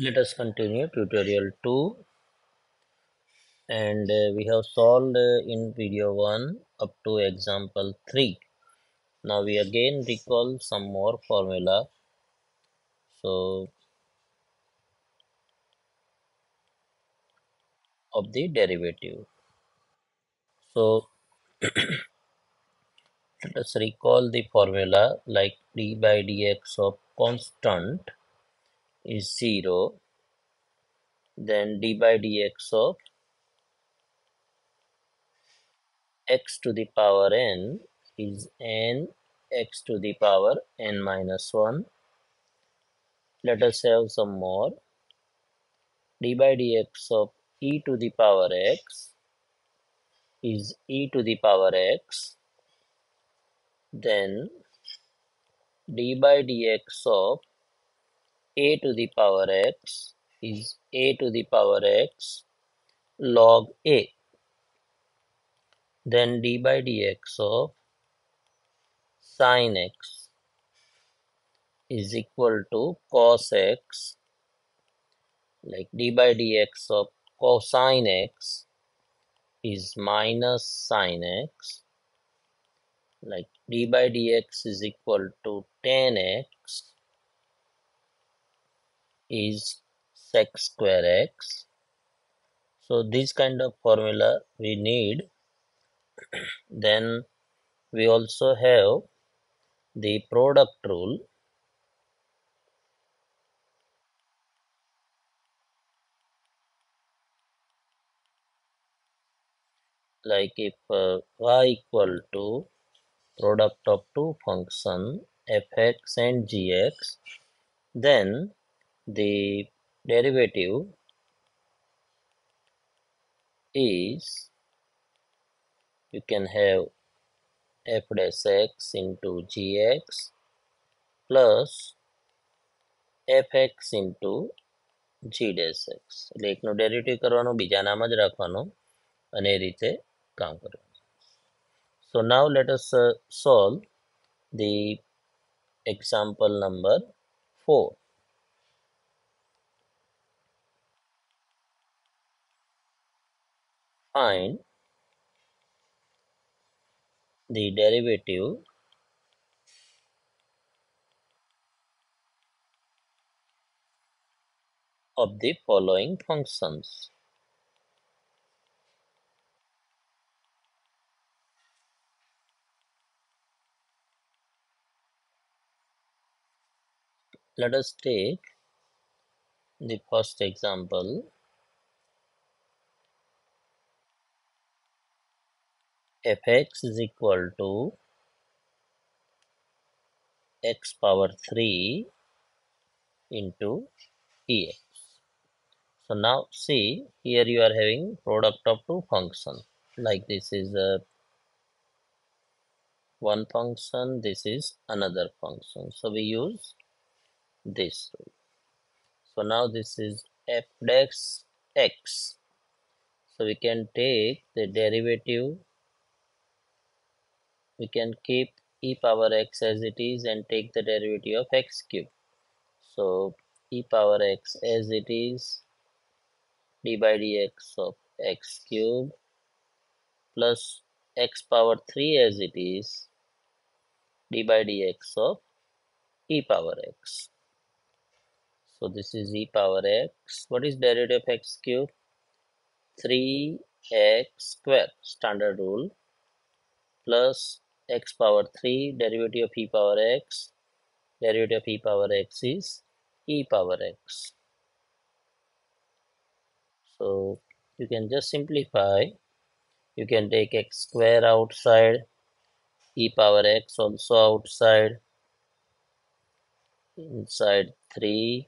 Let us continue tutorial 2, and we have solved in video 1 up to example 3. Now we again recall some more formula. So of the derivative. So let us recall the formula like d by dx of constant is 0, then d by dx of x to the power n is n x to the power n minus 1. Let us have some more. D by dx of e to the power x is e to the power x, then d by dx of a to the power x is a to the power x log a, then d by dx of sin x is equal to cos x, like d by dx of cosine x is minus sin x, like d by dx is equal to tan x is sec square x. So this kind of formula we need. Then we also have the product rule, like if y equal to product of two function fx and gx, then the derivative is, you can have f dash x into gx plus fx into g dash x, એટલે એકનું derivative કરવાનું, બીજા નામ જ રાખવાનું અને એ રીતે કામ કરવાનું. So now let us solve the example number 4. Find the derivative of the following functions. Let us take the first example. Fx is equal to x power 3 into ex. So now see, here you are having product of two functions, like this is one function, this is another function. So we use this rule. So now this is f dash x. So we can take the derivative, we can keep e power x as it is and take the derivative of x cube. So e power x as it is, d by dx of x cube plus x power 3 as it is, d by dx of e power x. So this is e power x. What is derivative of x cube? 3x square, standard rule, plus x power 3, derivative of e power x. Derivative of e power x is e power x. So you can just simplify. You can take x square outside, e power x also outside, inside 3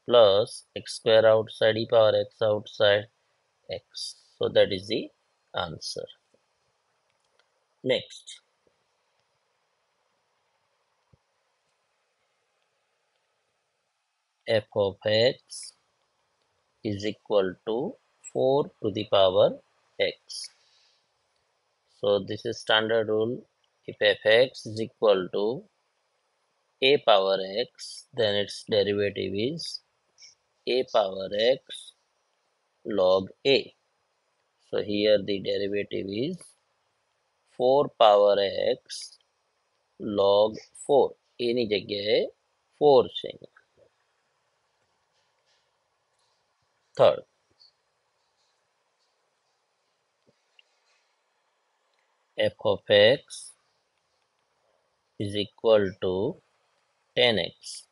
plus x square outside, e power x outside, x. So that is the answer. Next, f of x is equal to 4 to the power x. So this is standard rule. If fx is equal to a power x, then its derivative is a power x log a. So here the derivative is 4 power x log 4. એની જગ્યાએ 4 છે. Third, f of x is equal to 10x.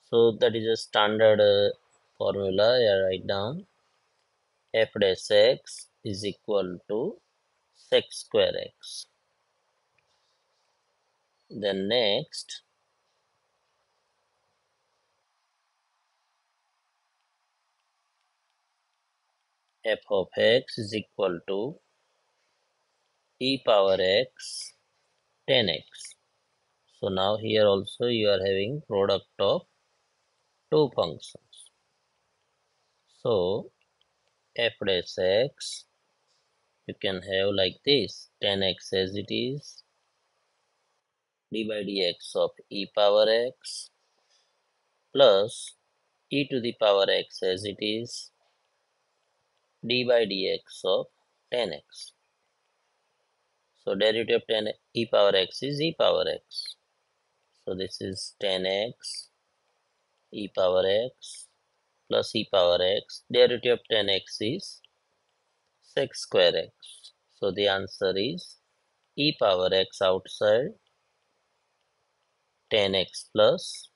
So that is a standard formula. I write down f dash x is equal to sec square x. Then next, f of x is equal to e power x 10x. So now here also you are having product of two functions. So f dash x you can have like this, 10x as it is, d by dx of e power x plus e to the power x as it is, d by dx of 10x. So derivative of 10 e power x is e power x. So this is 10x e power x plus e power x. Derivative of 10x is sec square x. So the answer is e power x outside 10x plus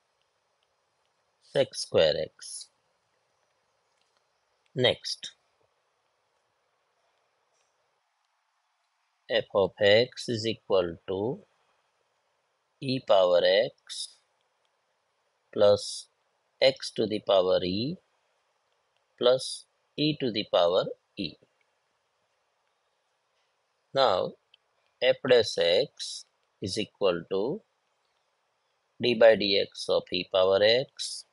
sec square x. Next, f of x is equal to e power x plus x to the power e plus e to the power e. Now f dash x is equal to d by dx of e power x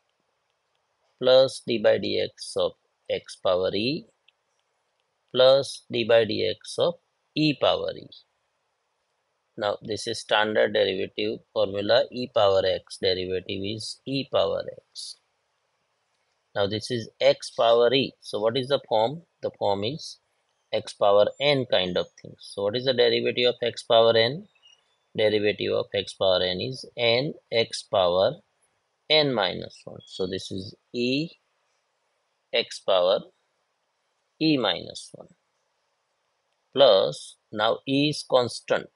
plus d by dx of x power e plus d by dx of e power e. Now this is standard derivative formula. E power x derivative is e power x. Now this is x power e. So what is the form? The form is x power n kind of thing. So what is the derivative of x power n? Derivative of x power n is n x power n minus 1. So this is e x power e minus 1 plus, now e is constant.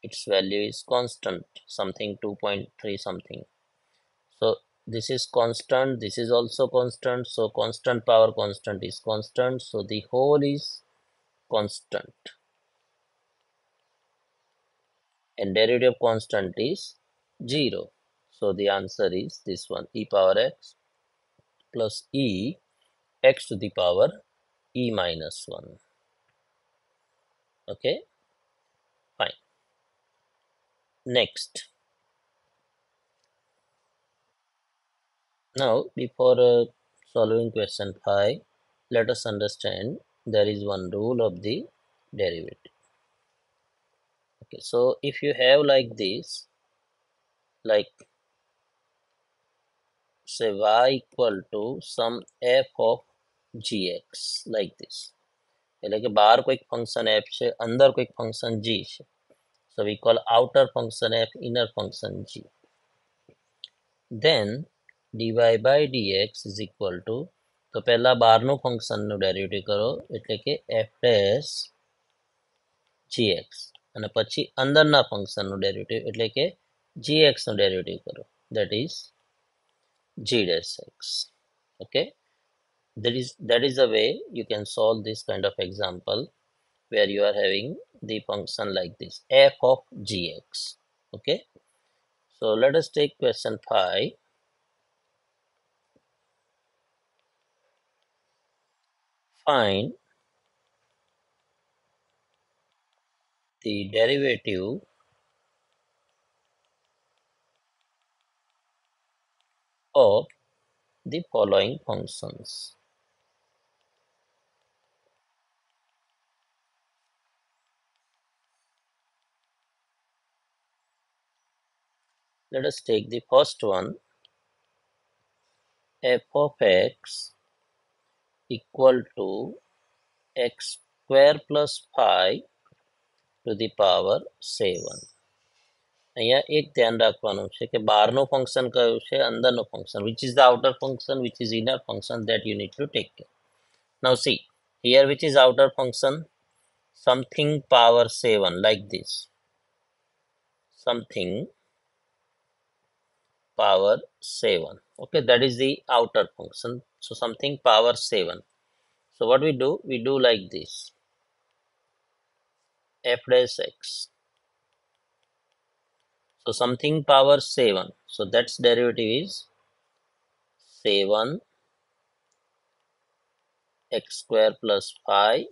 Its value is constant, something 2.3 something. So this is constant, this is also constant. So constant power constant is constant. So the whole is constant. And derivative of constant is 0. So the answer is this one, e power x plus e x to the power e minus 1. Okay, fine. Next, now before solving question 5, let us understand there is one rule of the derivative. Okay, so if you have like this, like say y equal to some f of gx, like this, એટલે કે બહાર કોઈક function f છે, અંદર કોઈક function g છે. So we call outer function f, inner function g. Then dy by dx is equal to, તો પહેલા બહારનું ફંક્શનનું ડેરિવેટિવ કરો એટલે કે f dash gx અને પછી અંદરના ફંક્શનનું ડેરિવેટિવ એટલે કે gx નું ડેરિવેટિવ કરો, that is g dash x. Okay, that is a way you can solve this kind of example where you are having the function like this, f of gx. Okay, so let us take question 5. Find the derivative of the following functions. Let us take the first one, f of x equal to x square plus 5 to the power 7. અહીંયા એક ધ્યાન રાખવાનું છે કે બહારનું function કયું છે, અંદરનું function, which is the outer function, which is inner function, that you need to take care. Now see, here which is outer function, something power 7 like this, something power 7, okay, that is the outer function. So something power 7. So what we do like this, f dash x. So something power 7, so that's derivative is 7 x square plus 5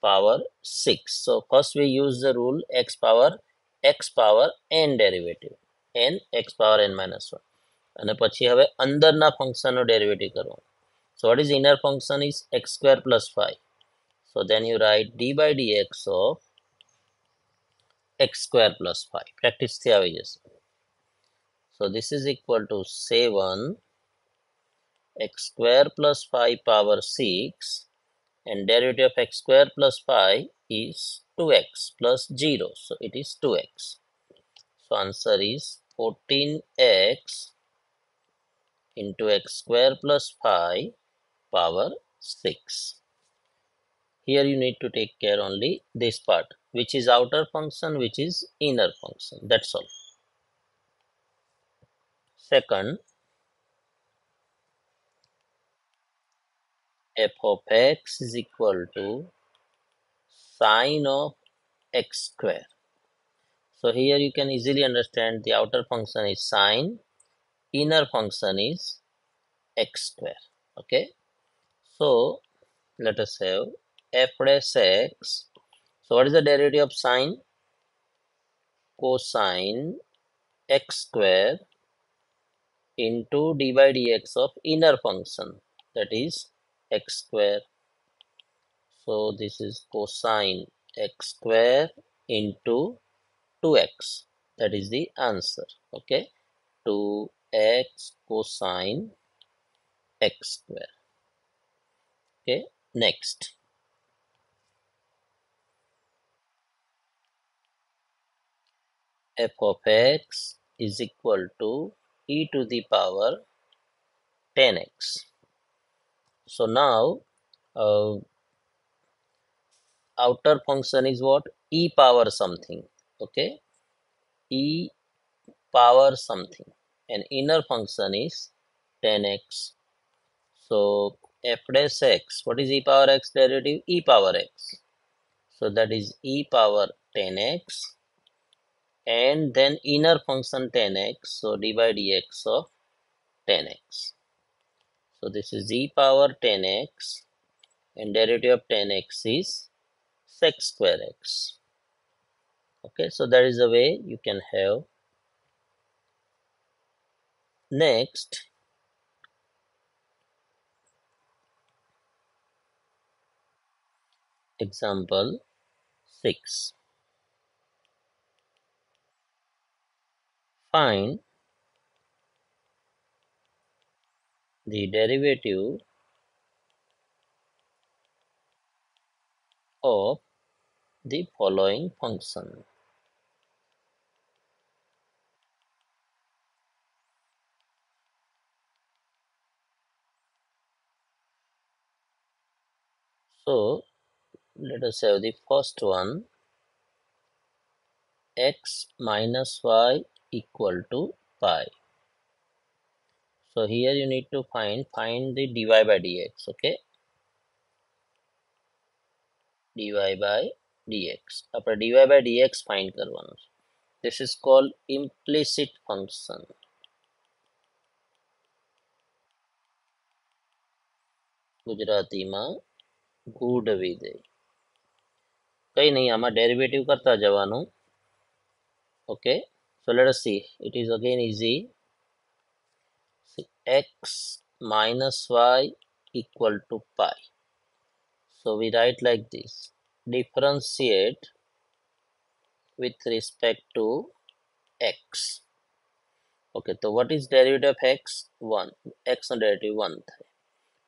power 6. So first we use the rule x power n derivative, n x power n minus 1, અને પછી હવે અંદરના ફંક્શનનો derivative કરવાનો. So what is inner function is x square plus 5. So then you write d by dx of x square plus 5. Practice થી આવી જશે. So this is equal to 7 x square plus 5 power 6, and derivative of x square plus 5 is 2x plus 0. So it is 2x. So answer is 14x into x square plus 5 power 6. Here you need to take care only this part, which is outer function, which is inner function. That's all. Second, f of x is equal to sine of x square. So here you can easily understand the outer function is sine, inner function is x square. Okay, so let us have f dash x. So what is the derivative of sine? Cosine x square into d by dx of inner function, that is x square. So this is cosine x square into 2x, that is the answer. Okay, 2x cosine x square. Okay, next, f of x is equal to e to the power 10x. So now outer function is what? E power something. Okay, e power something, and inner function is 10x. So f dash x, what is e power x derivative? E power x. So that is e power 10x, and then inner function 10x, so d by dx of 10x. So this is e power 10x, and derivative of 10x is sec square x. Okay, so that is the way you can have. Next, example 6. Find the derivative of the following function. So let us have the first one, x minus y equal to pi. So here you need to find the dy by dx. Okay, dy by dx. આપણે dy by dx find કરવાનું છે. This is called implicit function. ગુજરાતીમાં ગૂઢ વિધેય. કઈ નહીં, આમાં derivative કરતા જવાનું. Okay, so let us see. It is again easy. See, x minus y equal to pi. So we write like this: differentiate with respect to x. Okay, તો what is derivative of x? 1. x નો derivative 1 થાય.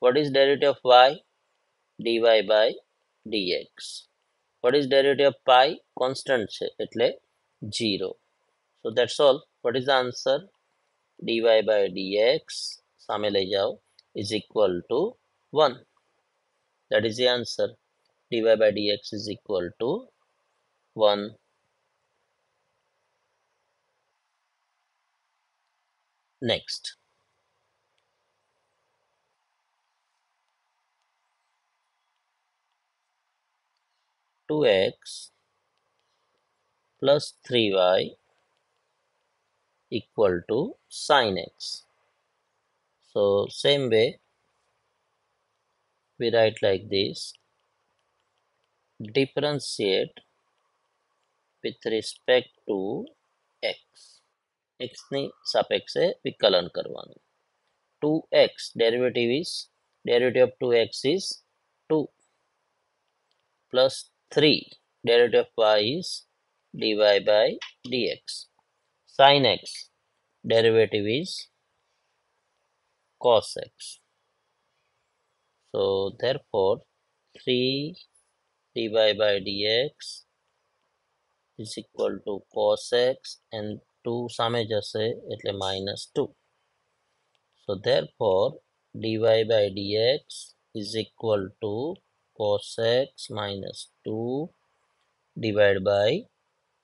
What is derivative of y? dy by dx. What is derivative of pi? Constant છે એટલે 0. So that's all. What is the answer? dy by dx સામે લઈ જાઓ is equal to 1. That is the answer. dy by dx is equal to 1. Next, 2x plus 3y equal to sin x. So same way we write like this: differentiate with respect to x. x ની સાપેક્ષે વિકલન કરવાનું. 2x derivative of 2x is 2 plus 3 derivative of y is dy by dx. Sin x derivative is cos x. So therefore 3 dy by dx is equal to cos x and 2 સામે જશે એટલે -2. So therefore dy by dx is equal to cos x minus 2 divided by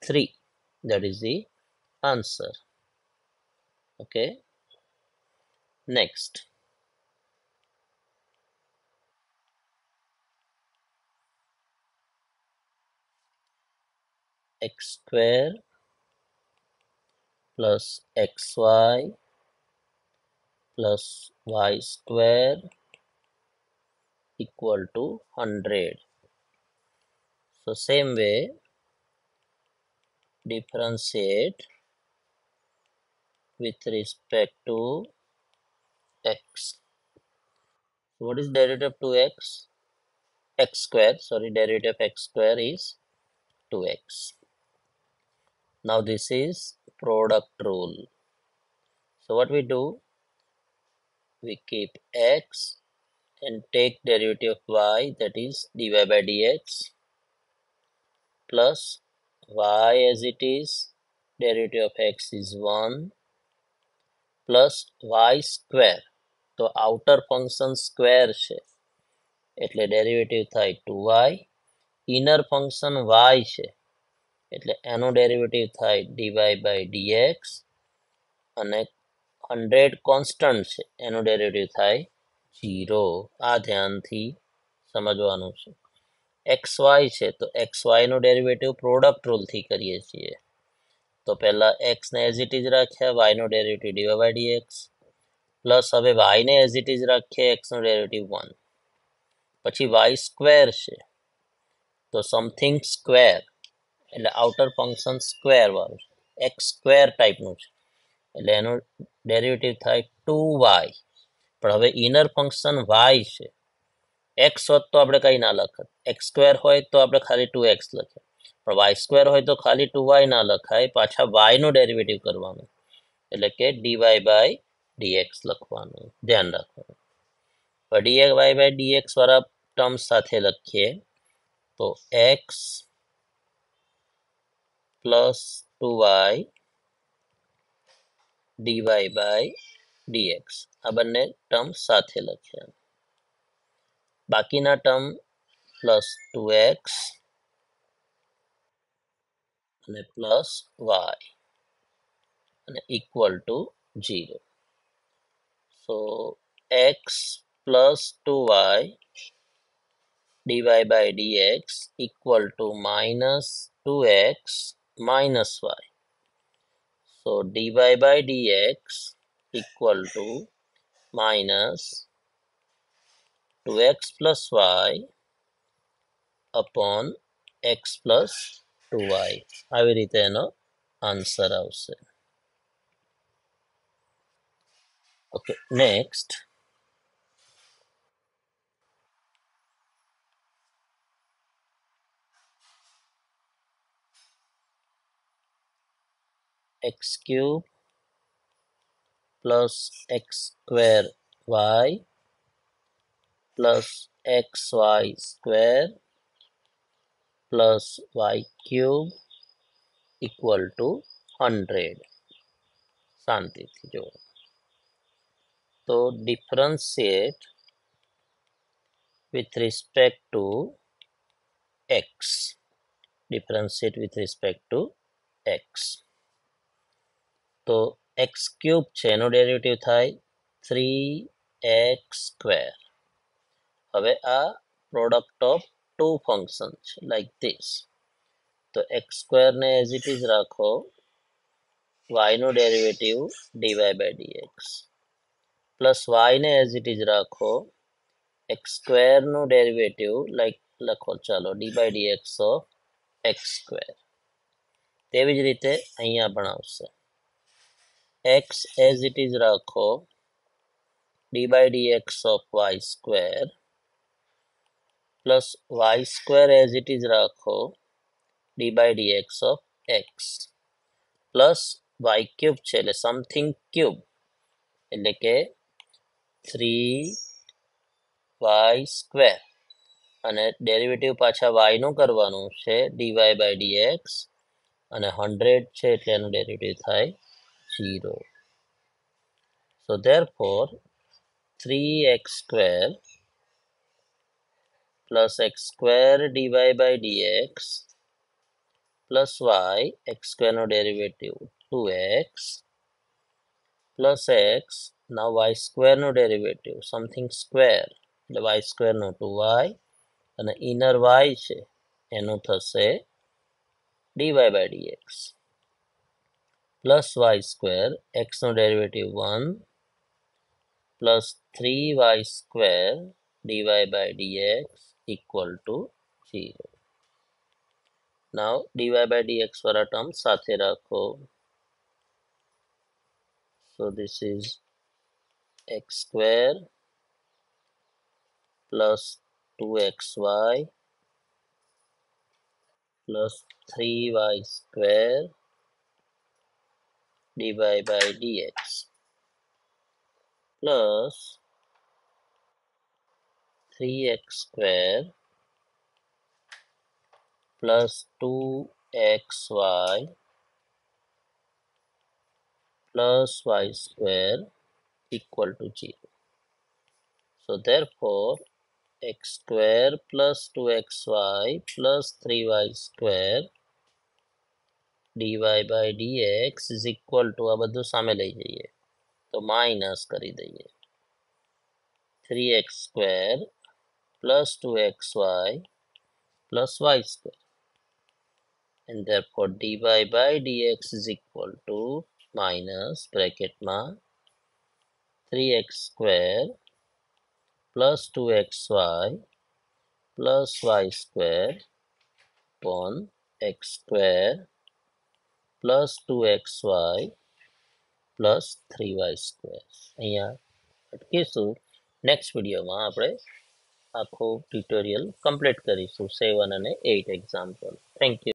3. That is the answer. Okay. Next, x square plus xy plus y square equal to 100. So same way, differentiate with respect to x. So what is derivative of 2x? X square, sorry, derivative of x square is 2x. Now this is product rule. So what we do? We keep x and take derivative of y, that is dy by dx, plus y as it is, derivative of x is 1, plus y square. તો outer function square છે એટલે derivative થાય 2y. Inner function y છે એટલે એનો derivative થાય dy by dx અને 100 constant છે એનો ડેરિવેટિવ થાય 0. આ ધ્યાનથી સમજવાનું છે. xy છે તો xy નો ડેરિવેટિવ પ્રોડક્ટ રૂલથી કરીએ છીએ. તો પહેલા x ને એઝ ઇટ ઇઝ રાખ્યા, y નો derivative dy by dx, plus હવે y ને એઝ ઇટ ઇઝ રાખીએ, x નો ડેરિવેટિવ 1. પછી y સ્ક્વેર છે તો સમથિંગ સ્ક્વેર એટલે આઉટર ફંક્શન સ્ક્વેર વાળું છે, x સ્ક્વેર ટાઈપનું છે એટલે એનું ડેરિવેટિવ થાય 2y. પણ હવે ઇનર ફંક્શન y છે. x હોત તો આપણે કંઈ ના લખત, x સ્ક્વેર હોય તો આપણે ખાલી 2x લખીએ, પણ y સ્ક્વેર હોય તો ખાલી 2y ના લખાય, પાછા y નું ડેરિવેટિવ કરવાનું એટલે કે dy by dx લખવાનું. ધ્યાન રાખવાનું. dy by dx વાળા ટર્મ સાથે લખીએ તો x plus 2y dy by dx આ બંને ટર્મ સાથે લખ્યા. બાકીના ટર્મ પ્લસ 2x અને પ્લસ y અને equal to 0. So x plus 2y dy by dx equal to minus 2x minus y. So dy by dx equal to minus 2x plus y upon x plus 2y. આવી રીતે એનો answer આવશે. Okay, next, x cube plus x square y plus xy square plus y cube equal to 100. શાંતિથી જો તો differentiate with respect to x. Differentiate with respect to x. તો x cube છે એનું ડેરિવેટિવ થાય 3x square. હવે આ product of two function છે લાઈક ધીસ. તો x square ને એઝ ઇટ ઇઝ રાખો, y નું derivative dy by dx plus y ને એઝ ઇટ ઇઝ રાખો, x square નું ડેરિવેટિવ લાઈક લખો ચાલો dy by dx of x square. તેવી જ રીતે અહીંયા પણ આવશે, x એઝ ઇટ ઇઝ રાખો, dy by dx of y square plus y square as it is રાખો, dy by dx of x plus y cube છે એટલે સમથિંગ ક્યુબ એટલે કે 3y square અને ડેરિવેટિવ પાછા y નું કરવાનું છે dy by dx અને 100 છે એટલે એનું ડેરિવેટિવ થાય 0. So therefore 3x square plus x square dy by dx plus y, x square no derivative 2x plus x, now y square no derivative something square એટલે y square નો 2y અને inner y છે એનું થશે dy by dx plus y square, x નો derivative 1 plus 3y square dy by dx equal to 0. Now dy by dx વાળા term સાથે રાખો. So this is x square plus 2xy plus 3y square dy by dx plus 3x square plus 2xy plus y square equal to 0. So therefore x square plus 2xy plus 3y square dy by dx is equal to આ બધું સામે લઈ જઈએ તો minus કરી દઈએ 3x square plus 2xy plus y square and therefore dy by dx is equal to minus bracket માં 3x square plus 2xy plus y square upon x square plus 2xy plus 3y square. અહીંયા અટકીશું. Next વિડીયોમાં આપણે આખું tutorial complete કરીશું 7 અને 8 example. Thank you.